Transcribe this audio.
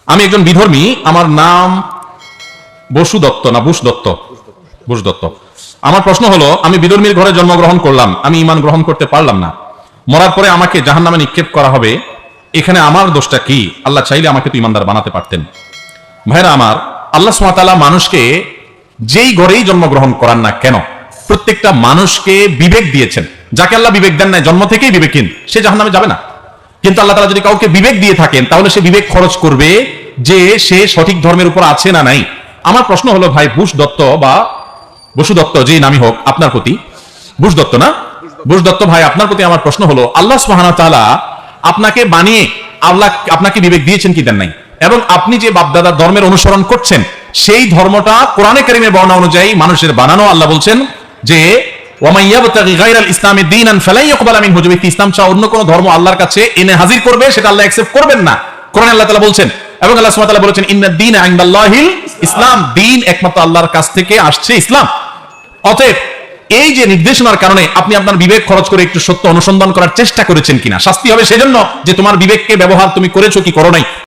আমি একজন বিধর্মী, আমার নাম বসু দত্ত না বুশ দত্ত, বুশ দত্ত। আমার প্রশ্ন হলো, আমি বিধর্মীর ঘরে জন্মগ্রহণ করলাম, আমি ঈমান গ্রহণ করতে পারলাম না, মরার পরে আমাকে জাহান্নামে নিক্ষেপ করা হবে, এখানে আমার দোষটা কি? আল্লাহ চাইলে আমাকে তো ঈমানদার বানাতে পারতেন। ভাইরা আমার, আল্লাহ সুবহানাহু ওয়া তাআলা মানুষকে যেই ঘরেই জন্মগ্রহণ করান না কেন, প্রত্যেকটা মানুষকে বিবেক দিয়েছেন। যাকে আল্লাহ বিবেক দেন নাই, জন্ম থেকেই বিবেকহীন, সে জাহান্নামে যাবে না। কিন্তু আল্লাহ তাআলা যদি কাউকে বিবেক দিয়ে থাকেন, তাহলে সে বিবেক খরচ করবে যে সে সঠিক ধর্মের উপর আছে না নাই। আমার প্রশ্ন হলো ভাই, বুশ দত্ত বা বসু দত্ত যেই নামই হোক, আপনার প্রতি, বুশ দত্ত না, বুশ দত্ত ভাই, আপনার প্রতি আমার প্রশ্ন হলো, আল্লাহ সুবহানাহু ওয়া তাআলা আপনাকে বানিয়ে আল্লাহ আপনাকে বিবেক দিয়েছেন কি দেন নাই? এবং আপনি যে বাপদাদার ধর্মের অনুসরণ করছেন, সেই ধর্মটা কোরআনে কারীমের বর্ণনা অনুযায়ী মানুষের বানানো। আল্লাহ বলছেন যে ওয়ামান ইয়াবতাগি গায়রাল ইসলামি দীনান ফালাই ইউকবালা মিনহু, যে ব্যক্তি ইসলাম ছাড়া অন্য কোনো ধর্ম আল্লাহর কাছে এনে হাজির করবে, সেটা আল্লাহ অ্যাকসেপ্ট করবেন না। কোরআনে আল্লাহ তাআলা বলছেন, এবং আল্লাহ সুবহানাহু ওয়া তাআলা বলেছেন ইন্নাদ দীনা ইনদাল্লাহিল ইসলাম, দ্বীন একমাত্র আল্লাহর কাছ থেকে আসছে ইসলাম। অতএব এই যে নির্দেশনার কারণে আপনি আপনার বিবেক খরচ করে একটু সত্য অনুসন্ধান করার চেষ্টা করেছেন কিনা, শাস্তি হবে সেজন্য যে তোমার বিবেককে ব্যবহার তুমি করেছো কি করো নাই।